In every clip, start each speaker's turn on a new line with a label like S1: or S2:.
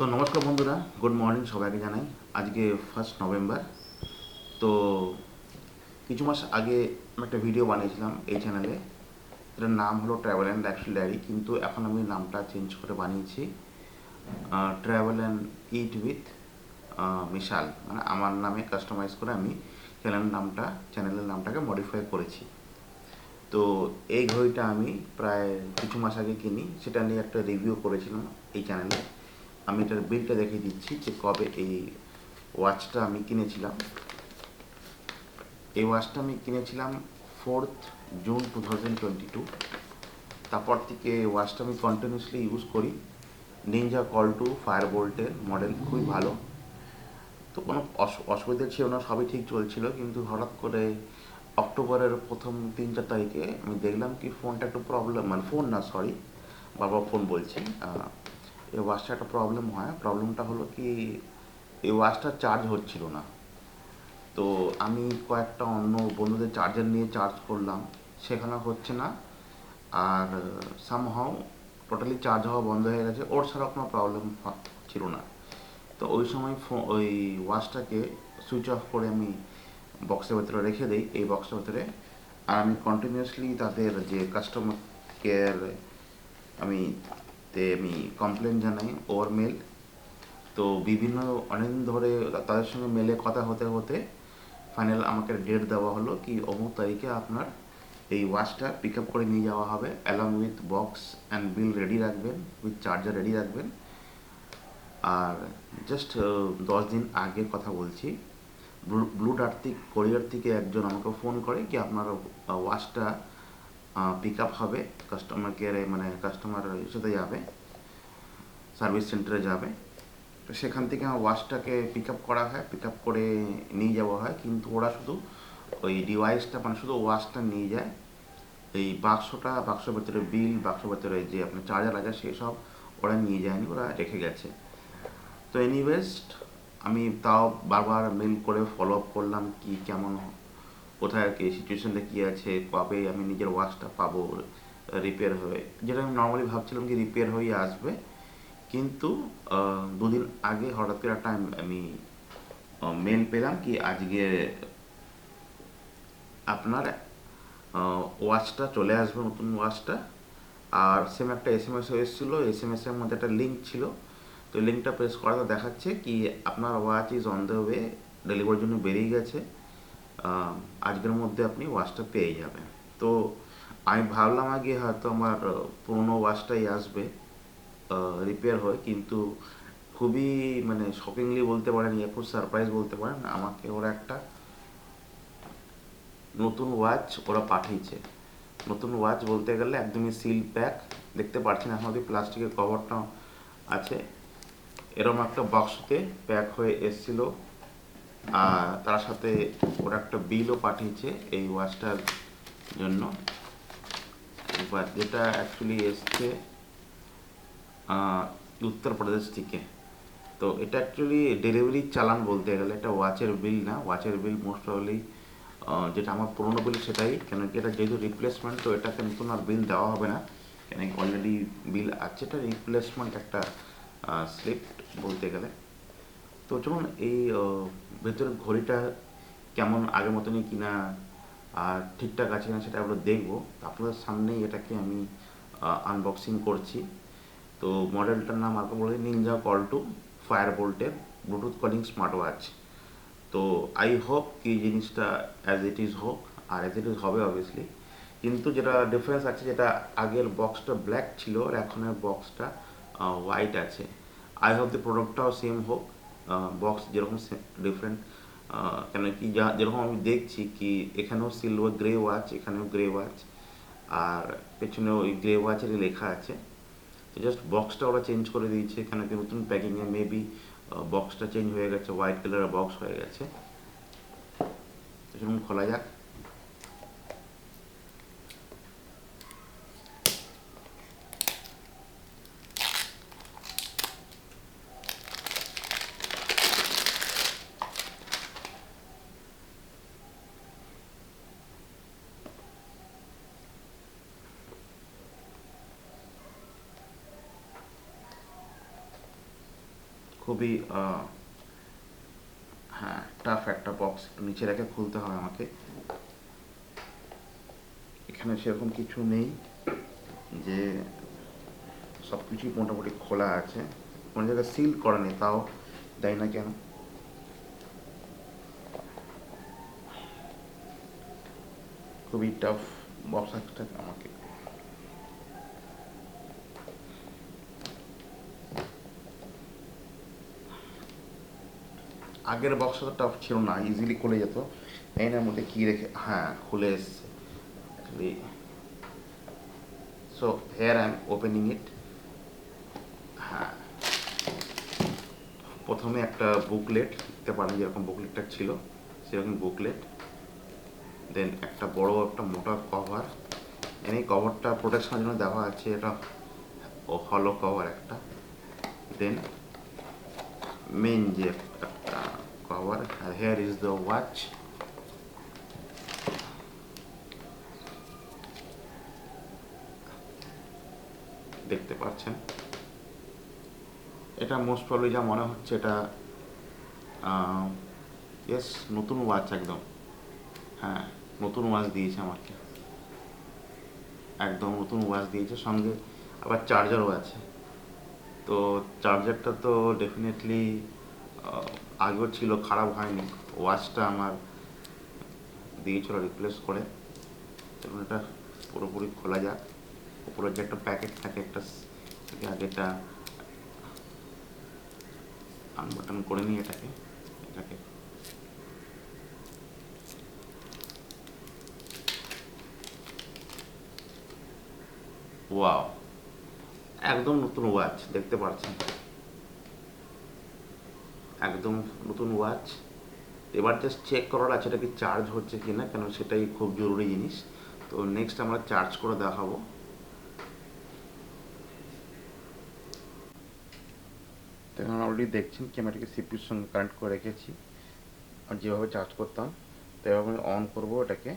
S1: তো নমস্কার বন্ধুরা, গুড মর্নিং সবাইকে জানাই। আজকে 1 নভেম্বর। তো কিছু মাস আগে আমি একটা ভিডিও বানিয়েছিলাম এই চ্যানেলে। এটার নাম হলো ট্রাভেল অ্যান্ড লাইফস্টাইল ডায়েরি, কিন্তু এখন আমি নামটা চেঞ্জ করে বানিয়েছি ট্রাভেল অ্যান্ড ইট উইথ মিশাল। মানে আমার নামে কাস্টমাইজ করে আমি চ্যানেলের নামটাকে মডিফাই করেছি। তো এই ঘড়িটা আমি প্রায় কিছু মাস আগে কিনি, সেটা নিয়ে একটা রিভিউ করেছিলাম এই চ্যানেলে। আমি এটার বিলটা দেখিয়ে দিচ্ছি যে কবে এই ওয়াচটা আমি কিনেছিলাম। এই ওয়াচটা আমি কিনেছিলাম 4th জুন 2022। তারপর থেকে ওয়াচটা আমি কন্টিনিউসলি ইউজ করি। নিনজা কল টু ফায়ার বোল্টের মডেল, খুবই ভালো। তো কোনো অসুবিধা ছিল না, সবই ঠিক চলছিল। কিন্তু হঠাৎ করে অক্টোবরের প্রথম 3-4 তারিখে আমি দেখলাম কি ফোনটা একটু প্রবলেম, মানে ফোন না সরি, বারবার ফোন বলছি। এই ওয়াচটা একটা প্রবলেম হয়। প্রবলেমটা হলো কি, এই ওয়াচটা চার্জ হচ্ছিল না। তো আমি কয়েকটা অন্য বন্ধুদের চার্জার নিয়ে চার্জ করলাম, সেখানে হচ্ছে না। আর সামহাও টোটালি চার্জ হওয়া বন্ধ হয়ে গেছে, ওর ছাড়া কোনো প্রবলেম ছিল না। তো ওই সময় ওই ওয়াচটাকে সুইচ অফ করে আমি বক্সের ভেতরে রেখে দিই, এই বক্সের ভেতরে। আর আমি কন্টিনিউয়াসলি তাদের যে কাস্টমার কেয়ার আমি আমি কমপ্লেন জানাই ওভার মেল। তো বিভিন্ন অনেকদিন ধরে তাদের সঙ্গে মেলে কথা হতে হতে ফাইনাল আমাকে ডেট দেওয়া হলো কি অমুক তারিখে আপনার এই ওয়াচটা পিক আপ করে নিয়ে যাওয়া হবে, along with box and bill ready রাখবেন, উইথ চার্জার রেডি রাখবেন। আর জাস্ট 10 দিন আগের কথা বলছি, ব্লু ডার্ট থেকে কোরিয়ার থেকে একজন আমাকে ফোন করে কি আপনার ওয়াচটা পিক আপ হবে, কাস্টমার কেয়ারে মানে কাস্টমার সাথে যাবে, সার্ভিস সেন্টারে যাবে। তো সেখান থেকে আমার ওয়াচটাকে পিক আপ করা হয়, পিক আপ করে নিয়ে যাওয়া হয়। কিন্তু ওরা শুধু ওই ডিভাইসটা, মানে শুধু ওয়াচটা নিয়ে যায়। এই বাক্সের ভেতরে বিল, বাক্সের ভেতরে যে আপনার চার্জার আছে সেসব ওরা নিয়ে যায়নি, ওরা রেখে গেছে। তো এনিওয়েজ, আমি তাও বারবার মেল করে ফলো আপ করলাম কি কেমন, কোথায় আর কি সিচুয়েশনটা কী আছে, কবে আমি নিজের ওয়াচটা পাবো রিপেয়ার হয়ে, যেটা আমি নর্মালি ভাবছিলাম কি রিপেয়ার হয়ে আসবে। কিন্তু 2 দিন আগে হঠাৎ করে একটা আমি মেল পেলাম কি আজকে আপনার ওয়াচটা চলে আসবে, নতুন ওয়াচটা। আর সেম একটা SMS এসেছিলো, SMS-এর মধ্যে একটা লিঙ্ক ছিল। তো লিঙ্কটা প্রেস করাতে দেখাচ্ছে কি আপনার watch is on the way, ডেলিভারির জন্য বেরিয়ে গেছে, আজকের মধ্যে আপনি ওয়াচটা পেয়ে যাবেন। তো আমি ভাবলাম আগে হয়তো আমার পুরোনো ওয়াচটাই আসবে রিপেয়ার হয়, কিন্তু খুবই মানে শকিংলি বলতে পারেন, খুব সারপ্রাইজ বলতে পারেন, আমাকে ওরা একটা নতুন ওয়াচ ওরা পাঠিয়েছে। নতুন ওয়াচ বলতে গেলে একদমই সিল প্যাক, দেখতে পাচ্ছেন এখন অব্দি প্লাস্টিকের কভারটা আছে, এরকম একটা বক্সতে প্যাক হয়ে এসেছিলো। আর তার সাথে ওরা একটা বিলও পাঠিয়েছে এই ওয়াচটার জন্য। এবার যেটা অ্যাকচুয়ালি এসছে উত্তরপ্রদেশ থেকে। তো এটা অ্যাকচুয়ালি ডেলিভারি চালান বলতে গেলে, এটা ওয়াচের বিল না। ওয়াচের বিল মোস্ট প্রবাবলি যেটা আমার পুরোনো বিল সেটাই, কেন কি এটা যেহেতু রিপ্লেসমেন্ট, তো এটাকে নতুন আর বিল দেওয়া হবে না, কেন কি অলরেডি বিল আছে। এটা রিপ্লেসমেন্ট একটা স্লিপ বলতে গেলে। তো চলুন এই ভেতরের ঘড়িটা কেমন, আগের মতনই কিনা আর ঠিকঠাক আছে কিনা সেটা আমরা দেখবো। আপনাদের সামনেই এটাকে আমি আনবক্সিং করছি। তো মডেলটার নাম আর বলে নিনজা কল টু ফায়ার বোল্টের ব্লুটুথ কলিং স্মার্ট ওয়াচ। তো আই হোপ কি জিনিসটা অ্যাজ ইট ইজ হোক, আর অ্যাজ ইট ইজ হবে অবভিয়াসলি। কিন্তু যেটা ডিফারেন্স আছে, যেটা আগের বক্সটা ব্ল্যাক ছিল আর এখনের বক্সটা হোয়াইট আছে। আই হোপ দ্য প্রোডাক্টটাও সেম হোক, বক্স যেরকম ডিফারেন্ট, কেন কি যেরকম আমি দেখছি কি এখানেও সিলভার গ্রে ওয়াচ, এখানেও গ্রে ওয়াচ, আর পেছনেও ওই গ্রে ওয়াচেরই লেখা আছে। তো জাস্ট বক্সটা ওরা চেঞ্জ করে দিয়েছে, এখানে নতুন প্যাকিংয়ে মেবি বক্সটা চেঞ্জ হয়ে গেছে, হোয়াইট কালারের বক্স হয়ে গেছে। তো সেরকম খোলা যাক। খুবই হ্যাঁ টাফ একটা বক্স, নিচে রেখে খুলতে হবে আমাকে। এখানে সেরকম কিছু নেই যে সব কিছুই মোটামুটি খোলা আছে, কোনো জায়গায় সিল করা নেই, তাও দেয় না কেন। খুবই টাফ বক্স একটা আমাকে। আগের বক্সটা তো টাফ ছিল না, ইজিলি খুলে যেত। এর মধ্যে কি রেখে, হ্যাঁ খুলে এসছে actually. So here I am opening it. হ্যাঁ, প্রথমে একটা বুকলেট দেখতে পারেন, যেরকম বুকলেটটা ছিল সেরকম বুকলেট। দেন একটা বড় একটা মোটা কভার, এই কভারটা প্রোটেকশনের জন্য দেওয়া আছে, এটা হলো কভার একটা। দেন মেন যে একটা cover, hair is the watch. দেখতে পাচ্ছেন, এটা মোস্ট প্রবলি যা মনে হচ্ছে এটা ইয়েস নতুন ওয়াচ একদম। হ্যাঁ, নতুন ওয়াচ দিয়েছে আমাকে, একদম নতুন ওয়াচ দিয়েছে, সঙ্গে আবার চার্জারও আছে। তো চার্জারটা তো ডেফিনেটলি আগেও ছিল, খারাপ হয়নি। ওয়াচটা আমার দিয়েছিল রিপ্লেস করে। এবং এটা পুরোপুরি খোলা যাক। উপরে যে একটা প্যাকেট থাকে একটা, আগেটা আনবাটন করে নিই এটাকে। ওয়াও, একদম নতুন ওয়াচ দেখতে পাচ্ছেন, একদম নতুন ওয়াচ। এবার জাস্ট চেক করার আছে এটা কি চার্জ হচ্ছে কি না, কেন সেটাই খুব জরুরি জিনিস। তো নেক্সট আমরা চার্জ করে দেখাবো। দেখুন অলরেডি দেখছেন কি আমি এটাকে সিপিউর সঙ্গে কানেক্ট করে রেখেছি, আর যেভাবে চার্জ করতাম তো এভাবে আমি অন করবো এটাকে।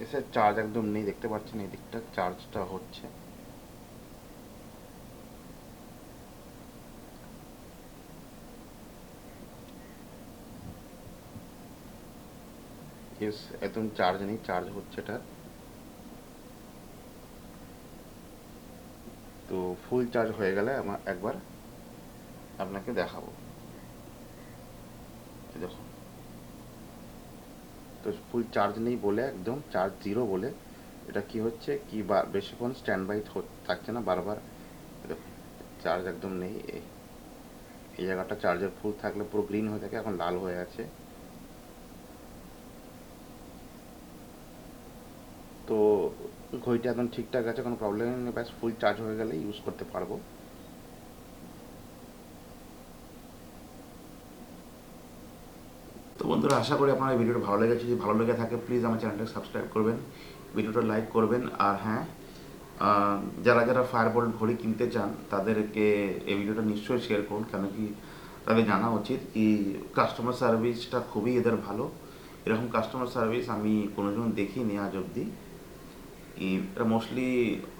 S1: এসে চার্জ একদম নেই, দেখতে পাচ্ছেন এই দিকটা চার্জটা হচ্ছে। ইয়েস, একদম চার্জ নেই, চার্জ হচ্ছে এটা। তো ফুল চার্জ হয়ে গেলে আমার একবার আপনাকে দেখাবো। দেখুন, তো ফুল চার্জ নেই বলে, একদম চার্জ জিরো বলে এটা কি হচ্ছে কি, বেশিক্ষণ স্ট্যান্ড বাই থাকছে না, বারবার দেখুন চার্জ একদম নেই। এই জায়গাটা চার্জার ফুল থাকলে পুরো গ্রিন হয়ে থাকে, এখন লাল হয়ে আছে। তো ঘড়িটা একদম ঠিকঠাক আছে, কোনো প্রবলেম নেই, ব্যাস ফুল চার্জ হয়ে গেলে ইউজ করতে পারবো। তো বন্ধুরা, আশা করি আপনার এই ভিডিওটা ভালো লেগেছে। যদি ভালো লেগে থাকে প্লিজ আমার চ্যানেলটাকে সাবস্ক্রাইব করবেন, ভিডিওটা লাইক করবেন। আর হ্যাঁ, যারা যারা ফায়ারবোল্ট ঘড়ি কিনতে চান তাদেরকে এই ভিডিওটা নিশ্চয়ই শেয়ার করুন, কেন কি তাদের জানা উচিত কি কাস্টমার সার্ভিসটা খুবই এদের ভালো। এরকম কাস্টমার সার্ভিস আমি কোনোদিন দেখিনি আজ অবধি। এটা মোস্টলি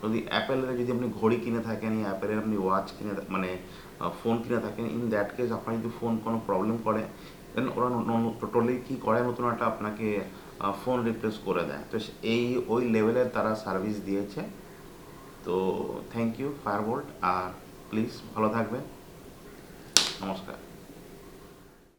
S1: যদি অ্যাপেলের যদি আপনি ঘড়ি কিনে থাকেন, অ্যাপেলের আপনি ওয়াচ কিনে মানে ফোন কিনে থাকেন, ইন দ্যাট কেস আপনার যদি ফোন কোনো প্রবলেম করে দেন ওরা টোটালি কী করে, নতুন একটা আপনাকে ফোন রিপ্লেস করে দেয়। তো এই ওই লেভেলের তারা সার্ভিস দিয়েছে। তো থ্যাংক ইউ ফায়ারবোল্ট, আর প্লিজ ভালো থাকবেন। নমস্কার।